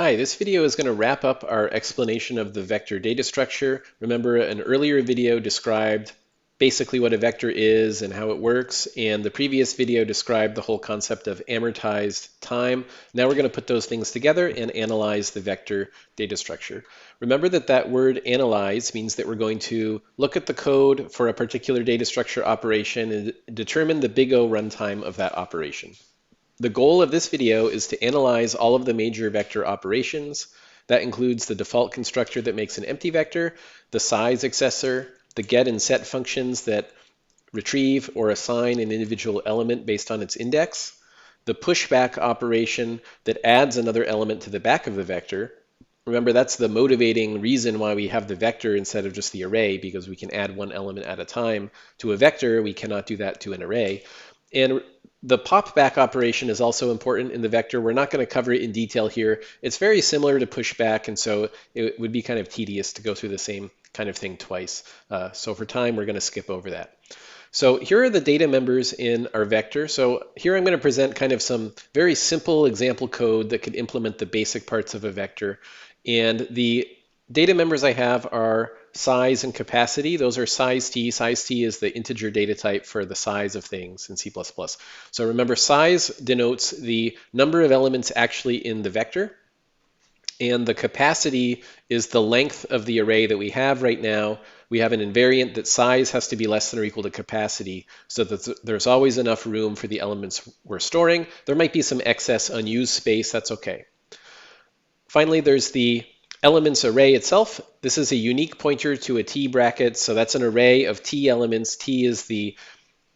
Hi, this video is going to wrap up our explanation of the vector data structure. Remember, an earlier video described basically what a vector is and how it works, and the previous video described the whole concept of amortized time. Now we're going to put those things together and analyze the vector data structure. Remember that that word analyze means that we're going to look at the code for a particular data structure operation and determine the big O runtime of that operation. The goal of this video is to analyze all of the major vector operations. That includes the default constructor that makes an empty vector, the size accessor, the get and set functions that retrieve or assign an individual element based on its index, the pushback operation that adds another element to the back of the vector. Remember, that's the motivating reason why we have the vector instead of just the array, because we can add one element at a time to a vector. We cannot do that to an array. And the pop back operation is also important in the vector. We're not going to cover it in detail here. It's very similar to pushback, and so it would be kind of tedious to go through the same kind of thing twice. So for time, we're going to skip over that. So here are the data members in our vector. So here I'm going to present kind of some very simple example code that could implement the basic parts of a vector. And the data members I have are size and capacity. Those are size t. Size t is the integer data type for the size of things in C++. So remember, size denotes the number of elements actually in the vector, and the capacity is the length of the array that we have right now. We have an invariant that size has to be less than or equal to capacity, so that there's always enough room for the elements we're storing. There might be some excess unused space, that's okay. Finally, there's the elements array itself. This is a unique pointer to a t bracket, so that's an array of t elements. T is the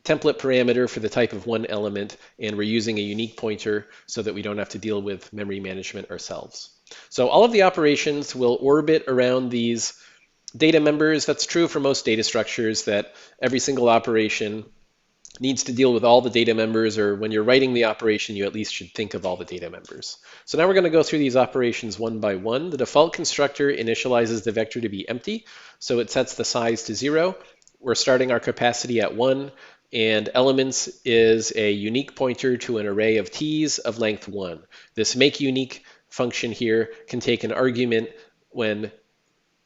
template parameter for the type of one element, and we're using a unique pointer so that we don't have to deal with memory management ourselves. So all of the operations will orbit around these data members. That's true for most data structures, that every single operation needs to deal with all the data members, or when you're writing the operation, you at least should think of all the data members. So now we're going to go through these operations one by one. The default constructor initializes the vector to be empty, so it sets the size to 0. We're starting our capacity at 1, and elements is a unique pointer to an array of t's of length 1. This makeUnique function here can take an argument when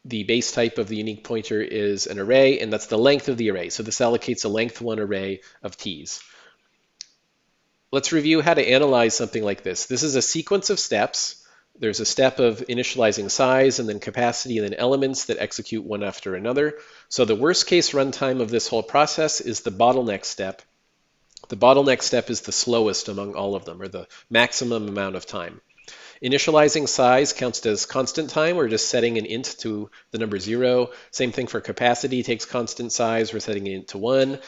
the base type of the unique pointer is an array, and that's the length of the array. So this allocates a length 1 array of t's. Let's review how to analyze something like this. This is a sequence of steps. There's a step of initializing size, and then capacity, and then elements that execute one after another. So the worst case runtime of this whole process is the bottleneck step. The bottleneck step is the slowest among all of them, or the maximum amount of time. Initializing size counts as constant time. We're just setting an int to the number 0. Same thing for capacity, takes constant size. We're setting it to 1.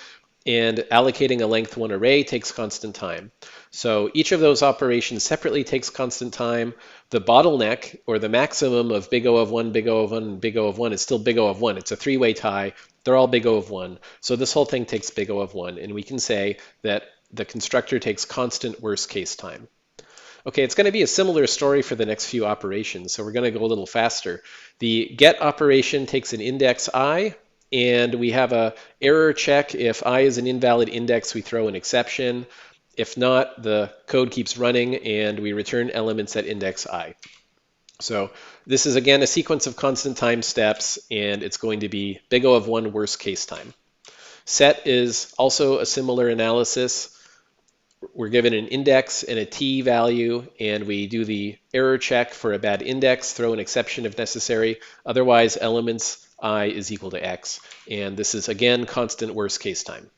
And allocating a length 1 array takes constant time. So each of those operations separately takes constant time. The bottleneck, or the maximum of big O of 1, big O of 1, and big O of 1 is still big O of 1. It's a three-way tie. They're all big O of 1. So this whole thing takes big O of 1. And we can say that the constructor takes constant worst case time. Okay, it's going to be a similar story for the next few operations, so we're going to go a little faster. The get operation takes an index I, and we have a error check. If I is an invalid index, we throw an exception. If not, the code keeps running, and we return elements at index I. So this is, again, a sequence of constant time steps, and it's going to be big O of 1 worst case time. Set is also a similar analysis. We're given an index and a t value, and we do the error check for a bad index, throw an exception if necessary. Otherwise, elements I is equal to x. And this is, again, constant worst case time.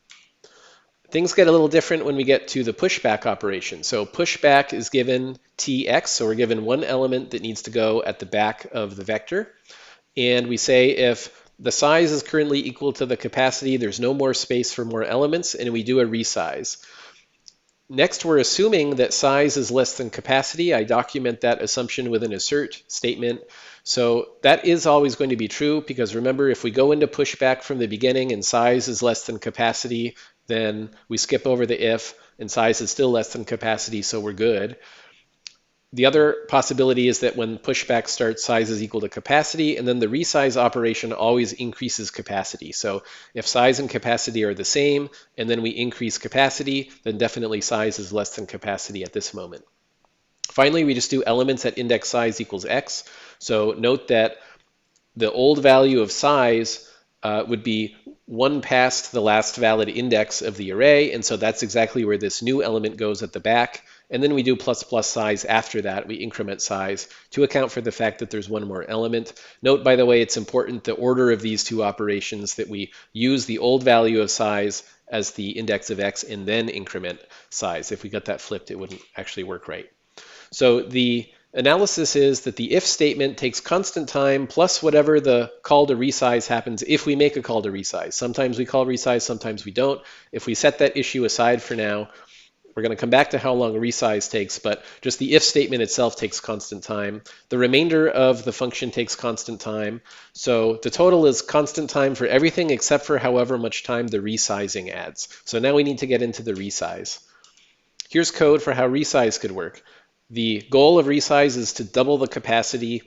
Things get a little different when we get to the pushback operation. So pushback is given tx, so we're given one element that needs to go at the back of the vector. And we say if the size is currently equal to the capacity, there's no more space for more elements, and we do a resize. Next, we're assuming that size is less than capacity. I document that assumption with an assert statement. So that is always going to be true, because remember, if we go into pushback from the beginning and size is less than capacity, then we skip over the if, and size is still less than capacity, so we're good. The other possibility is that when pushback starts, size is equal to capacity, and then the resize operation always increases capacity. So if size and capacity are the same, and then we increase capacity, then definitely size is less than capacity at this moment. Finally, we just do elements at index size equals x. So note that the old value of size would be 1 past the last valid index of the array, and so that's exactly where this new element goes at the back. And then we do plus plus size after that. We increment size to account for the fact that there's one more element. Note, by the way, it's important the order of these two operations, that we use the old value of size as the index of x and then increment size. If we got that flipped, it wouldn't actually work right. So the analysis is that the if statement takes constant time plus whatever the call to resize happens if we make a call to resize. Sometimes we call resize, sometimes we don't. If we set that issue aside for now, we're going to come back to how long a resize takes, but just the if statement itself takes constant time. The remainder of the function takes constant time. So the total is constant time for everything except for however much time the resizing adds. So now we need to get into the resize. Here's code for how resize could work. The goal of resize is to double the capacity,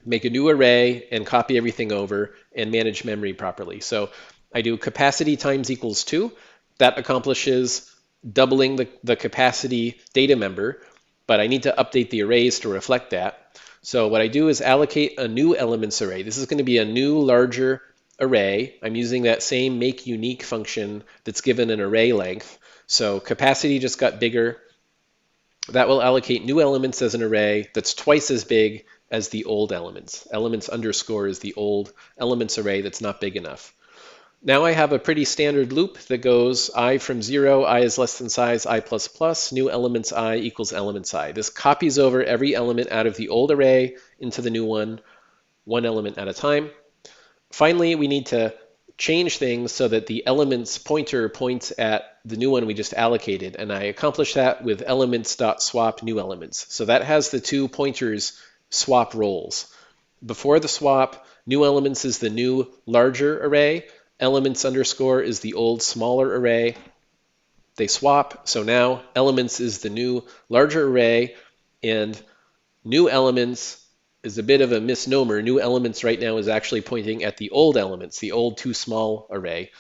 make a new array, and copy everything over and manage memory properly. So I do capacity times equals 2. That accomplishes doubling the capacity data member, but I need to update the arrays to reflect that. So what I do is allocate a new elements array. This is going to be a new larger array. I'm using that same make unique function that's given an array length. So capacity just got bigger. That will allocate new elements as an array that's twice as big as the old elements. Elements underscore is the old elements array that's not big enough. Now I have a pretty standard loop that goes I from 0, I is less than size, I plus plus, new elements I equals elements I. This copies over every element out of the old array into the new one element at a time. Finally, we need to change things so that the elements pointer points at the new one we just allocated, and I accomplish that with elements.swap new elements. So that has the two pointers swap roles. Before the swap, new elements is the new larger array, elements underscore is the old smaller array. They swap, so now elements is the new larger array, and new elements is a bit of a misnomer. New elements right now is actually pointing at the old elements, the old too small array.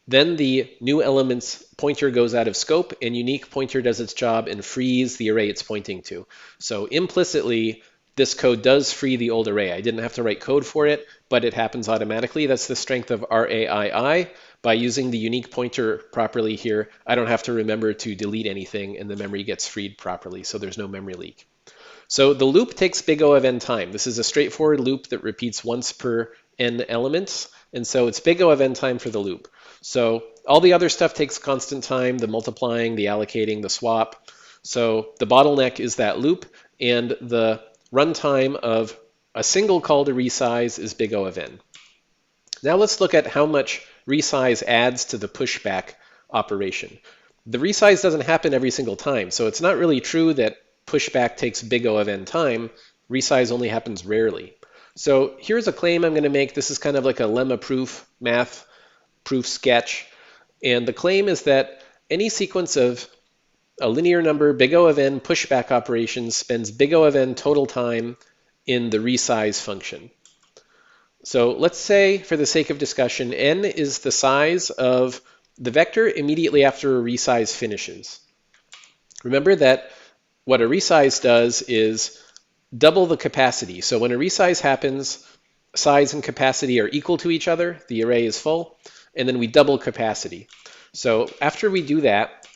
Then the new elements pointer goes out of scope, and unique pointer does its job and frees the array it's pointing to. So implicitly, this code does free the old array. I didn't have to write code for it, but it happens automatically. That's the strength of RAII. By using the unique pointer properly here, I don't have to remember to delete anything, and the memory gets freed properly, so there's no memory leak. So the loop takes big O of n time. This is a straightforward loop that repeats once per n elements, and so it's big O of n time for the loop. So all the other stuff takes constant time, the multiplying, the allocating, the swap. So the bottleneck is that loop, and the runtime of a single call to resize is big O of n. Now let's look at how much resize adds to the pushback operation. The resize doesn't happen every single time, so it's not really true that pushback takes big O of n time. Resize only happens rarely. So here's a claim I'm going to make. This is kind of like a lemma proof, math proof sketch. And the claim is that any sequence of a linear number, big O of n, pushback operations spends big O of n total time in the resize function. So let's say, for the sake of discussion, n is the size of the vector immediately after a resize finishes. Remember that what a resize does is double the capacity. So when a resize happens, size and capacity are equal to each other. The array is full, and then we double capacity. So after we do that,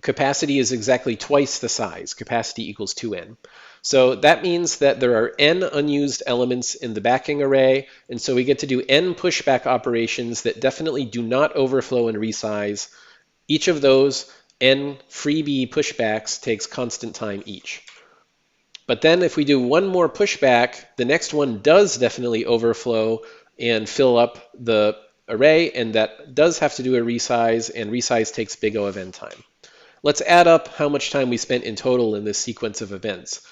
capacity is exactly twice the size. Capacity equals 2n. So that means that there are n unused elements in the backing array, and so we get to do n pushback operations that definitely do not overflow and resize. Each of those n freebie pushbacks takes constant time each. But then if we do one more pushback, the next one does definitely overflow and fill up the array, and that does have to do a resize, and resize takes big O of n time. Let's add up how much time we spent in total in this sequence of events.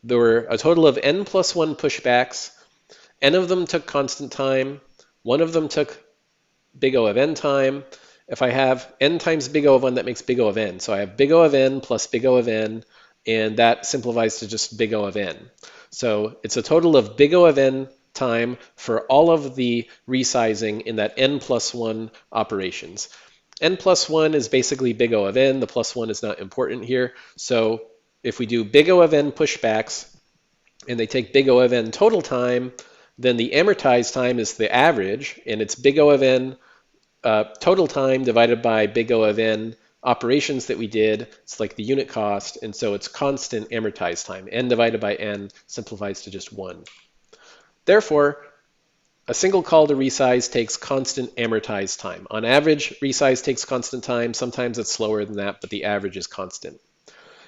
There were a total of n plus 1 pushbacks. N of them took constant time. One of them took big O of n time. If I have n times big O of 1, that makes big O of n. So I have big O of n plus big O of n, and that simplifies to just big O of n. So it's a total of big O of n time for all of the resizing in that n plus 1 operations. N plus 1 is basically big O of n. The plus 1 is not important here. So if we do big O of n pushbacks, and they take big O of n total time, then the amortized time is the average, and it's big O of n total time divided by big O of n operations that we did. It's like the unit cost, and so it's constant amortized time. N divided by n simplifies to just 1. Therefore, a single call to resize takes constant amortized time. On average, resize takes constant time. Sometimes it's slower than that, but the average is constant.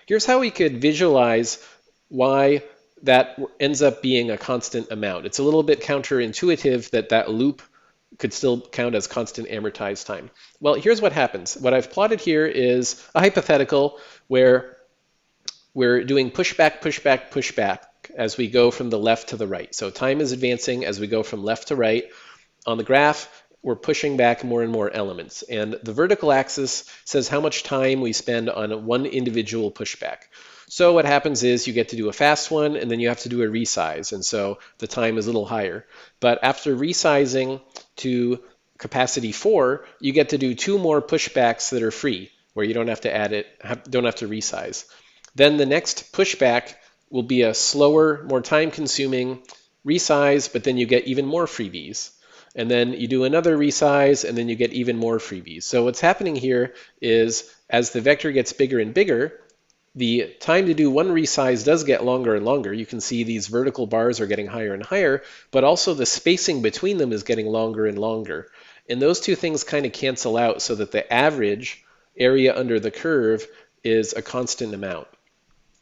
Here's how we could visualize why that ends up being a constant amount. It's a little bit counterintuitive that that loop could still count as constant amortized time. Well, here's what happens. What I've plotted here is a hypothetical where we're doing pushback, pushback, pushback as we go from the left to the right. So time is advancing as we go from left to right. On the graph, we're pushing back more and more elements. And the vertical axis says how much time we spend on one individual pushback. So what happens is you get to do a fast one, and then you have to do a resize. And so the time is a little higher. But after resizing to capacity 4, you get to do 2 more pushbacks that are free, where you don't have to add it, don't have to resize. Then the next pushback will be a slower, more time-consuming resize, but then you get even more freebies. And then you do another resize, and then you get even more freebies. So what's happening here is as the vector gets bigger and bigger, the time to do one resize does get longer and longer. You can see these vertical bars are getting higher and higher, but also the spacing between them is getting longer and longer. And those two things kind of cancel out so that the average area under the curve is a constant amount.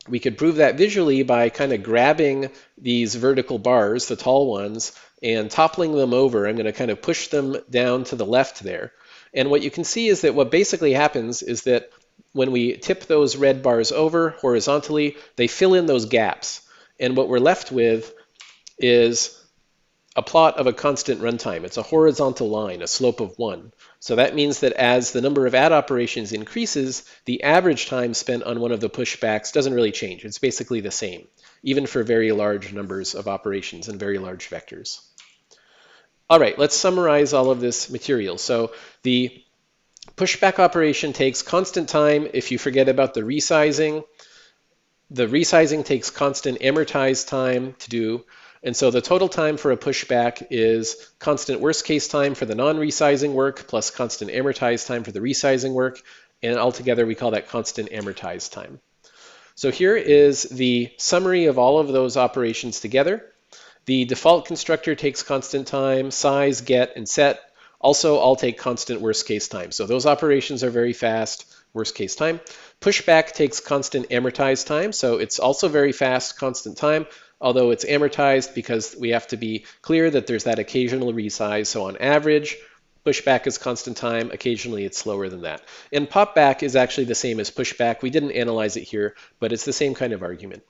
We could prove that visually by kind of grabbing these vertical bars, the tall ones, and toppling them over. I'm going to kind of push them down to the left there. And what you can see is that what basically happens is that when we tip those red bars over horizontally, they fill in those gaps. And what we're left with is a plot of a constant runtime. It's a horizontal line, a slope of 1. So that means that as the number of add operations increases, the average time spent on one of the pushbacks doesn't really change. It's basically the same, even for very large numbers of operations and very large vectors. All right, let's summarize all of this material. So the pushback operation takes constant time if you forget about the resizing. The resizing takes constant amortized time to do. And so the total time for a pushback is constant worst case time for the non-resizing work plus constant amortized time for the resizing work. And altogether, we call that constant amortized time. So here is the summary of all of those operations together. The default constructor takes constant time, size, get, and set. Also, all take constant worst case time. So those operations are very fast, worst case time. Pushback takes constant amortized time. So it's also very fast, constant time, although it's amortized because we have to be clear that there's that occasional resize. So on average, pushback is constant time. Occasionally, it's slower than that. And popback is actually the same as pushback. We didn't analyze it here, but it's the same kind of argument.